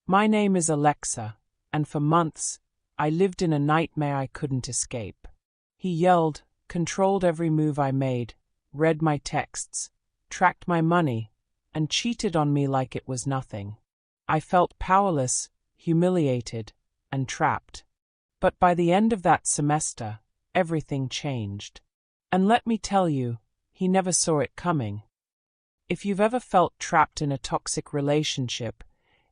My name is Alexa, and for months, I lived in a nightmare I couldn't escape. He yelled, controlled every move I made, read my texts, tracked my money, and cheated on me like it was nothing. I felt powerless, humiliated, and trapped. But by the end of that semester, everything changed. And let me tell you, he never saw it coming. If you've ever felt trapped in a toxic relationship,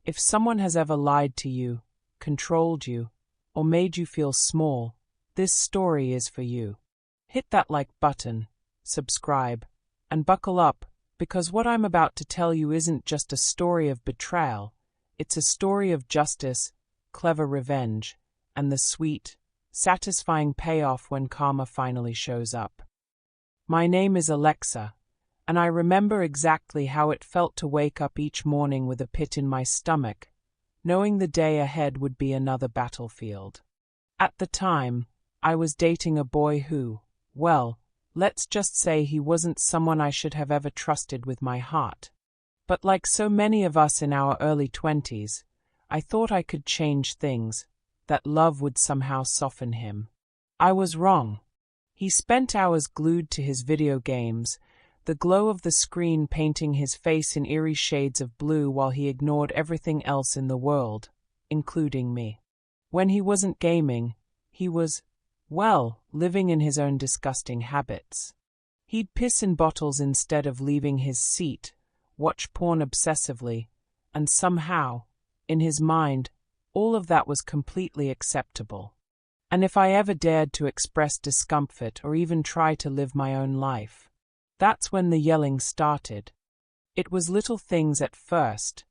if someone has ever lied to you, controlled you, or made you feel small, this story is for you. Hit that like button, subscribe, and buckle up, because what I'm about to tell you isn't just a story of betrayal, it's a story of justice, clever revenge, and the sweet, satisfying payoff when karma finally shows up. My name is Alexa, and I remember exactly how it felt to wake up each morning with a pit in my stomach, knowing the day ahead would be another battlefield. At the time, I was dating a boy who, well, let's just say he wasn't someone I should have ever trusted with my heart. But like so many of us in our early 20s, I thought I could change things, that love would somehow soften him. I was wrong. He spent hours glued to his video games, the glow of the screen painting his face in eerie shades of blue while he ignored everything else in the world, including me. When he wasn't gaming, he was, well, living in his own disgusting habits. He'd piss in bottles instead of leaving his seat, watch porn obsessively, and somehow, in his mind, all of that was completely acceptable. And if I ever dared to express discomfort or even try to live my own life, that's when the yelling started. It was little things at first.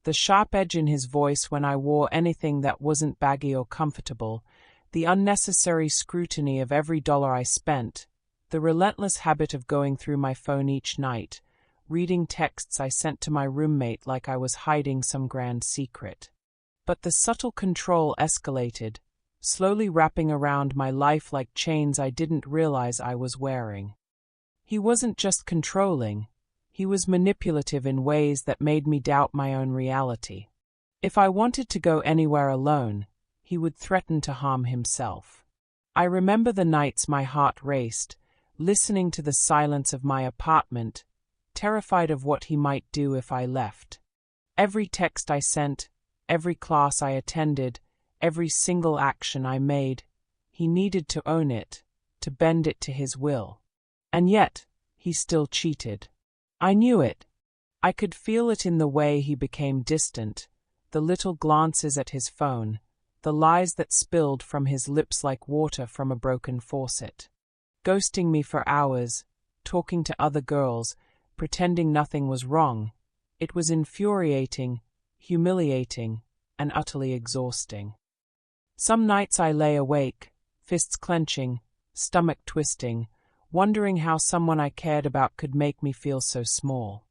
The sharp edge in his voice when I wore anything that wasn't baggy or comfortable, the unnecessary scrutiny of every dollar I spent, the relentless habit of going through my phone each night, reading texts I sent to my roommate like I was hiding some grand secret. But the subtle control escalated, slowly wrapping around my life like chains I didn't realize I was wearing. He wasn't just controlling, he was manipulative in ways that made me doubt my own reality. If I wanted to go anywhere alone, he would threaten to harm himself. I remember the nights my heart raced, listening to the silence of my apartment, terrified of what he might do if I left. Every text I sent, every class I attended, every single action I made, he needed to own it, to bend it to his will. And yet, he still cheated. I knew it. I could feel it in the way he became distant, the little glances at his phone, the lies that spilled from his lips like water from a broken faucet. Ghosting me for hours, talking to other girls, pretending nothing was wrong. It was infuriating, humiliating, and utterly exhausting. Some nights I lay awake, fists clenching, stomach twisting, wondering how someone I cared about could make me feel so small.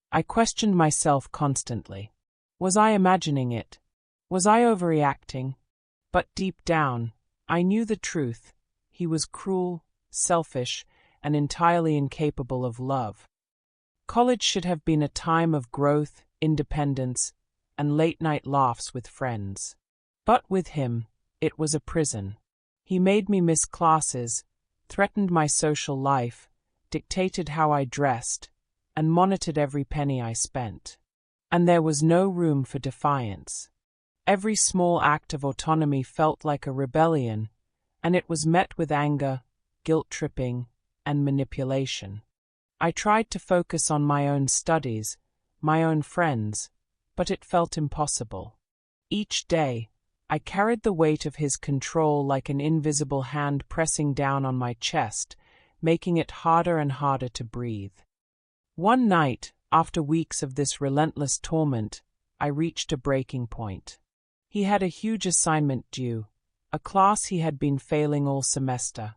I questioned myself constantly. Was I imagining it? Was I overreacting? But deep down, I knew the truth. He was cruel, selfish, and entirely incapable of love. College should have been a time of growth, independence, and late-night laughs with friends. But with him, it was a prison. He made me miss classes, threatened my social life, dictated how I dressed, and monitored every penny I spent. And there was no room for defiance. Every small act of autonomy felt like a rebellion, and it was met with anger, guilt-tripping, and manipulation. I tried to focus on my own studies, my own friends, but it felt impossible. Each day, I carried the weight of his control like an invisible hand pressing down on my chest, making it harder and harder to breathe. One night, after weeks of this relentless torment, I reached a breaking point. He had a huge assignment due, a class he had been failing all semester,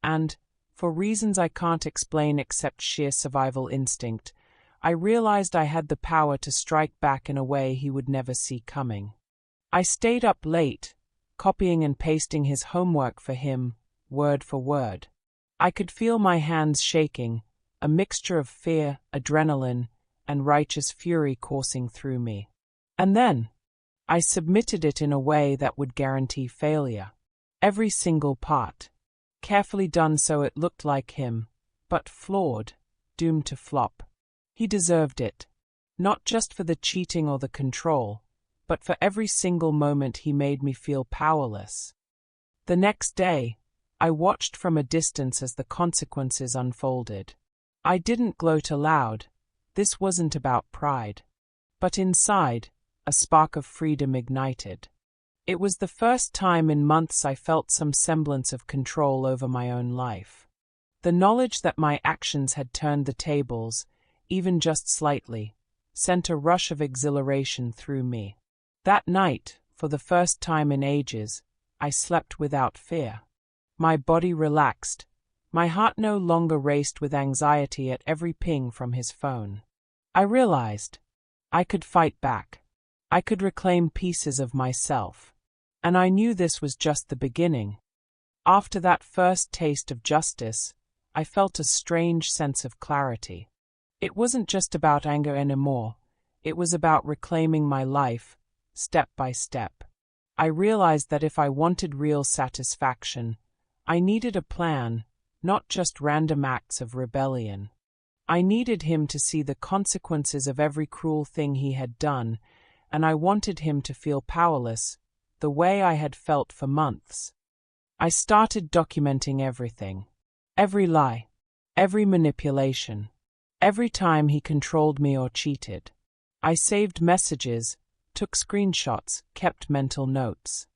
and, for reasons I can't explain except sheer survival instinct, I realized I had the power to strike back in a way he would never see coming. I stayed up late, copying and pasting his homework for him, word for word. I could feel my hands shaking, a mixture of fear, adrenaline, and righteous fury coursing through me. And then, I submitted it in a way that would guarantee failure. Every single part. Carefully done so it looked like him, but flawed, doomed to flop. He deserved it. Not just for the cheating or the control, but for every single moment he made me feel powerless. The next day, I watched from a distance as the consequences unfolded. I didn't gloat aloud. This wasn't about pride. But inside, a spark of freedom ignited. It was the first time in months I felt some semblance of control over my own life. The knowledge that my actions had turned the tables, even just slightly, sent a rush of exhilaration through me. That night, for the first time in ages, I slept without fear. My body relaxed. My heart no longer raced with anxiety at every ping from his phone. I realized I could fight back. I could reclaim pieces of myself. And I knew this was just the beginning. After that first taste of justice, I felt a strange sense of clarity. It wasn't just about anger anymore. It was about reclaiming my life, step by step. I realized that if I wanted real satisfaction, I needed a plan, not just random acts of rebellion. I needed him to see the consequences of every cruel thing he had done, and I wanted him to feel powerless, the way I had felt for months. I started documenting everything. Every lie, every manipulation, every time he controlled me or cheated. I saved messages, took screenshots, kept mental notes.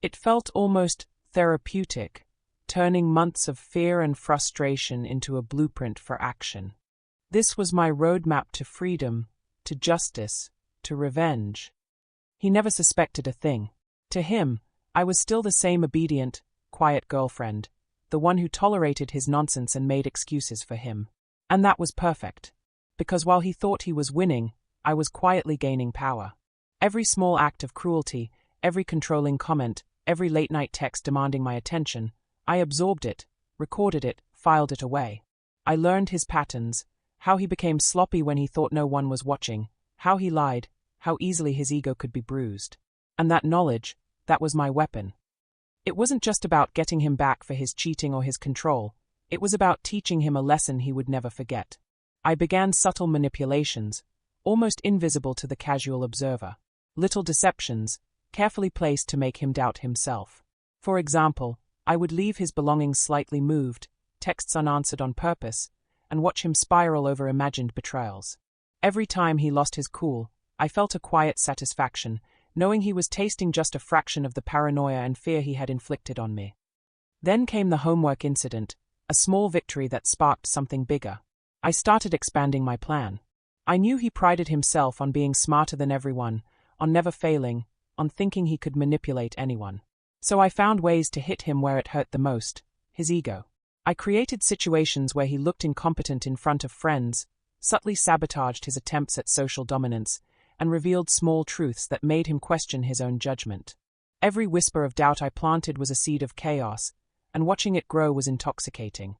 It felt almost therapeutic, turning months of fear and frustration into a blueprint for action. This was my roadmap to freedom, to justice, to revenge. He never suspected a thing. To him, I was still the same obedient, quiet girlfriend, the one who tolerated his nonsense and made excuses for him. And that was perfect. Because while he thought he was winning, I was quietly gaining power. Every small act of cruelty, every controlling comment, every late-night text demanding my attention, I absorbed it, recorded it, filed it away. I learned his patterns, how he became sloppy when he thought no one was watching, how he lied, how easily his ego could be bruised. And that knowledge, that was my weapon. It wasn't just about getting him back for his cheating or his control. It was about teaching him a lesson he would never forget. I began subtle manipulations, almost invisible to the casual observer. Little deceptions, carefully placed to make him doubt himself. For example, I would leave his belongings slightly moved, texts unanswered on purpose, and watch him spiral over imagined betrayals. Every time he lost his cool, I felt a quiet satisfaction, knowing he was tasting just a fraction of the paranoia and fear he had inflicted on me. Then came the homework incident, a small victory that sparked something bigger. I started expanding my plan. I knew he prided himself on being smarter than everyone, on never failing, on thinking he could manipulate anyone. So I found ways to hit him where it hurt the most, his ego. I created situations where he looked incompetent in front of friends, subtly sabotaged his attempts at social dominance, and revealed small truths that made him question his own judgment. Every whisper of doubt I planted was a seed of chaos, and watching it grow was intoxicating.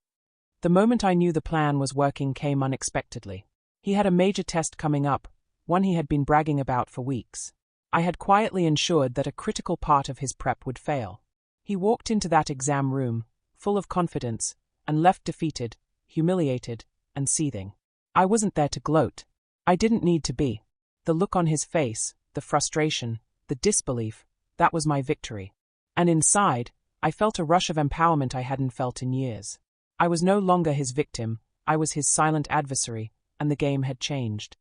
The moment I knew the plan was working came unexpectedly. He had a major test coming up, one he had been bragging about for weeks. I had quietly ensured that a critical part of his prep would fail. He walked into that exam room, full of confidence, and left defeated, humiliated, and seething. I wasn't there to gloat. I didn't need to be. The look on his face, the frustration, the disbelief, that was my victory. And inside, I felt a rush of empowerment I hadn't felt in years. I was no longer his victim, I was his silent adversary, and the game had changed.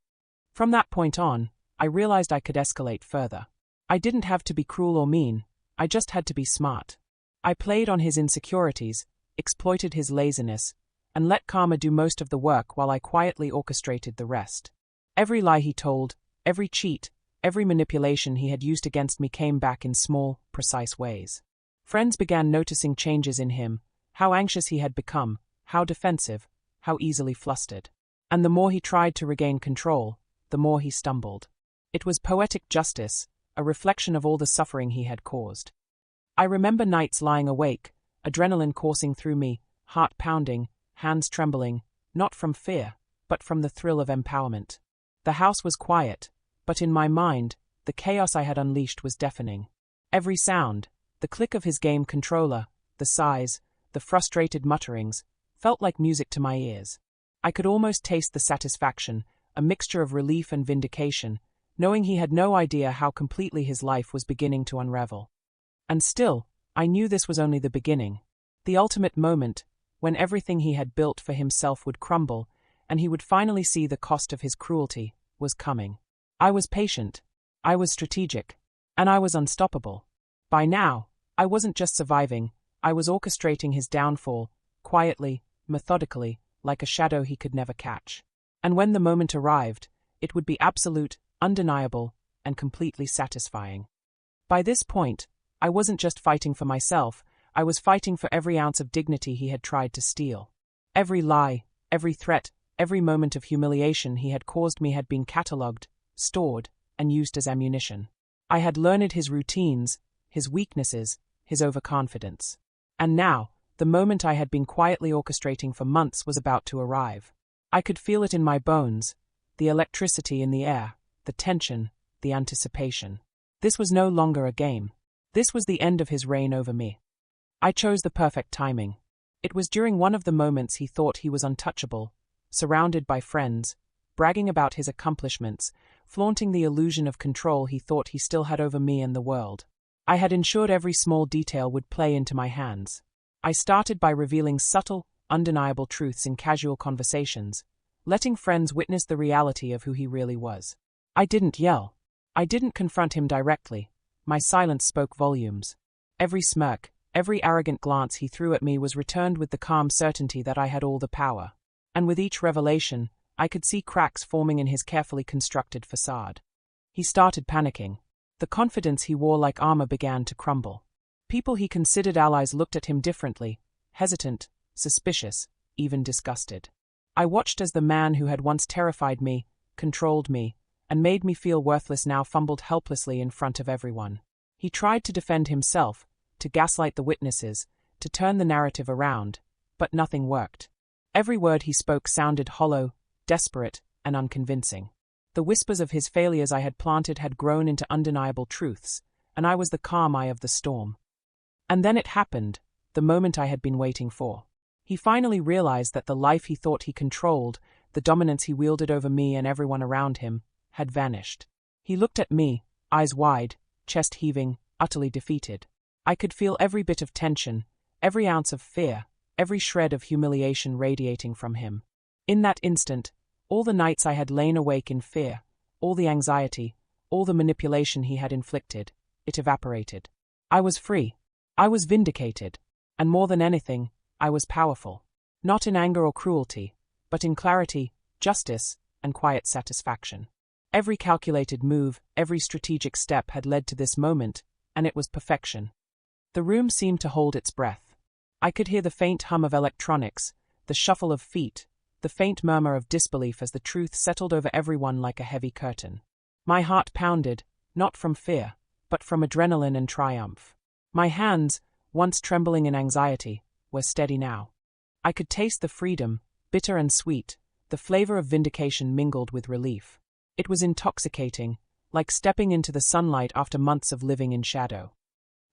From that point on, I realized I could escalate further. I didn't have to be cruel or mean, I just had to be smart. I played on his insecurities, exploited his laziness, and let karma do most of the work while I quietly orchestrated the rest. Every lie he told, every cheat, every manipulation he had used against me came back in small, precise ways. Friends began noticing changes in him, how anxious he had become, how defensive, how easily flustered. And the more he tried to regain control, the more he stumbled. It was poetic justice, a reflection of all the suffering he had caused. I remember nights lying awake, adrenaline coursing through me, heart pounding, hands trembling, not from fear, but from the thrill of empowerment. The house was quiet, but in my mind, the chaos I had unleashed was deafening. Every sound, the click of his game controller, the sighs, the frustrated mutterings, felt like music to my ears. I could almost taste the satisfaction, a mixture of relief and vindication, knowing he had no idea how completely his life was beginning to unravel. And still, I knew this was only the beginning. The ultimate moment, when everything he had built for himself would crumble, and he would finally see the cost of his cruelty, was coming. I was patient, I was strategic, and I was unstoppable. By now, I wasn't just surviving, I was orchestrating his downfall, quietly, methodically, like a shadow he could never catch. And when the moment arrived, it would be absolute, undeniable, and completely satisfying. By this point, I wasn't just fighting for myself, I was fighting for every ounce of dignity he had tried to steal. Every lie, every threat, every moment of humiliation he had caused me had been catalogued, stored, and used as ammunition. I had learned his routines, his weaknesses, his overconfidence. And now, the moment I had been quietly orchestrating for months was about to arrive. I could feel it in my bones, the electricity in the air, the tension, the anticipation. This was no longer a game. This was the end of his reign over me. I chose the perfect timing. It was during one of the moments he thought he was untouchable, surrounded by friends, bragging about his accomplishments, flaunting the illusion of control he thought he still had over me and the world. I had ensured every small detail would play into my hands. I started by revealing subtle, undeniable truths in casual conversations, letting friends witness the reality of who he really was. I didn't yell. I didn't confront him directly. My silence spoke volumes. Every smirk, every arrogant glance he threw at me was returned with the calm certainty that I had all the power. And with each revelation, I could see cracks forming in his carefully constructed facade. He started panicking. The confidence he wore like armor began to crumble. People he considered allies looked at him differently, hesitant, suspicious, even disgusted. I watched as the man who had once terrified me, controlled me, and made me feel worthless now fumbled helplessly in front of everyone. He tried to defend himself, to gaslight the witnesses, to turn the narrative around, but nothing worked. Every word he spoke sounded hollow, desperate, and unconvincing. The whispers of his failures I had planted had grown into undeniable truths, and I was the calm eye of the storm. And then it happened, the moment I had been waiting for. He finally realized that the life he thought he controlled, the dominance he wielded over me and everyone around him, had vanished. He looked at me, eyes wide, chest heaving, utterly defeated. I could feel every bit of tension, every ounce of fear, every shred of humiliation radiating from him. In that instant, all the nights I had lain awake in fear, all the anxiety, all the manipulation he had inflicted, it evaporated. I was free. I was vindicated. And more than anything, I was powerful. Not in anger or cruelty, but in clarity, justice, and quiet satisfaction. Every calculated move, every strategic step had led to this moment, and it was perfection. The room seemed to hold its breath. I could hear the faint hum of electronics, the shuffle of feet, the faint murmur of disbelief as the truth settled over everyone like a heavy curtain. My heart pounded, not from fear, but from adrenaline and triumph. My hands, once trembling in anxiety, were steady now. I could taste the freedom, bitter and sweet, the flavor of vindication mingled with relief. It was intoxicating, like stepping into the sunlight after months of living in shadow.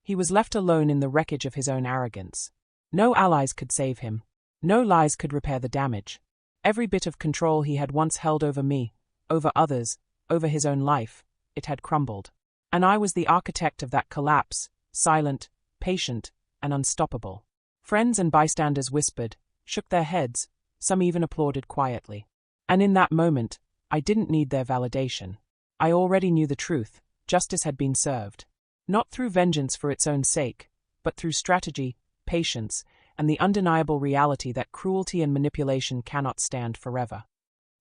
He was left alone in the wreckage of his own arrogance. No allies could save him. No lies could repair the damage. Every bit of control he had once held over me, over others, over his own life, it had crumbled. And I was the architect of that collapse, silent, patient, and unstoppable. Friends and bystanders whispered, shook their heads, some even applauded quietly. And in that moment, I didn't need their validation. I already knew the truth. Justice had been served. Not through vengeance for its own sake, but through strategy, patience, and the undeniable reality that cruelty and manipulation cannot stand forever.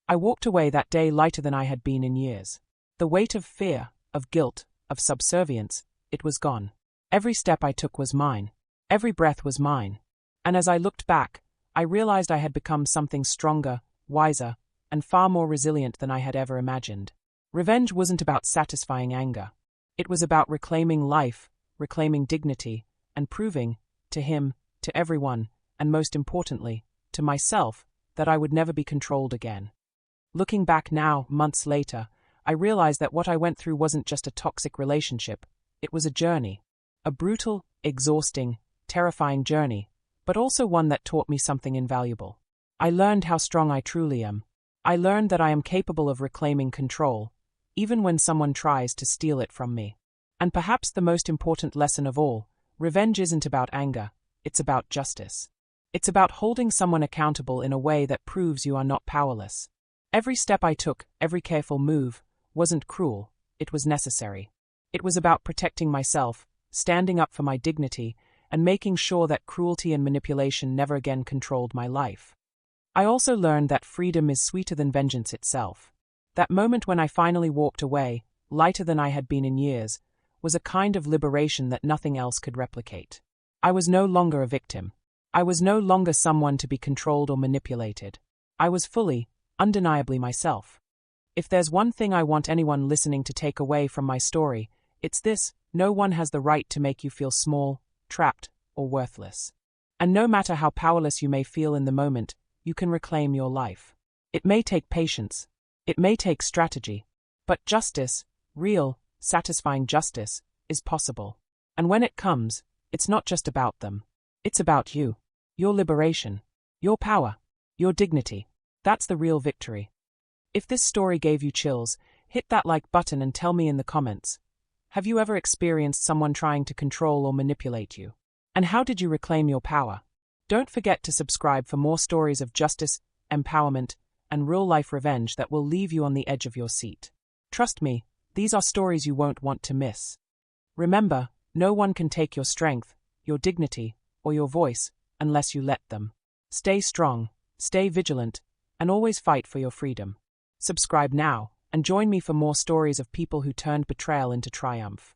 I walked away that day lighter than I had been in years. The weight of fear, of guilt, of subservience, it was gone. Every step I took was mine. Every breath was mine. And as I looked back, I realized I had become something stronger, wiser, and far more resilient than I had ever imagined. Revenge wasn't about satisfying anger. It was about reclaiming life, reclaiming dignity, and proving, to him, to everyone, and most importantly, to myself, that I would never be controlled again. Looking back now, months later, I realized that what I went through wasn't just a toxic relationship, it was a journey. A brutal, exhausting, terrifying journey, but also one that taught me something invaluable. I learned how strong I truly am. I learned that I am capable of reclaiming control, even when someone tries to steal it from me. And perhaps the most important lesson of all, revenge isn't about anger, it's about justice. It's about holding someone accountable in a way that proves you are not powerless. Every step I took, every careful move, wasn't cruel, it was necessary. It was about protecting myself, standing up for my dignity, and making sure that cruelty and manipulation never again controlled my life. I also learned that freedom is sweeter than vengeance itself. That moment when I finally walked away, lighter than I had been in years, was a kind of liberation that nothing else could replicate. I was no longer a victim. I was no longer someone to be controlled or manipulated. I was fully, undeniably myself. If there's one thing I want anyone listening to take away from my story, it's this: no one has the right to make you feel small, trapped, or worthless. And no matter how powerless you may feel in the moment, you can reclaim your life. It may take patience. It may take strategy. But justice, real, satisfying justice, is possible. And when it comes, it's not just about them. It's about you. Your liberation. Your power. Your dignity. That's the real victory. If this story gave you chills, hit that like button and tell me in the comments. Have you ever experienced someone trying to control or manipulate you? And how did you reclaim your power? Don't forget to subscribe for more stories of justice, empowerment, and real-life revenge that will leave you on the edge of your seat. Trust me, these are stories you won't want to miss. Remember, no one can take your strength, your dignity, or your voice unless you let them. Stay strong, stay vigilant, and always fight for your freedom. Subscribe now, and join me for more stories of people who turned betrayal into triumph.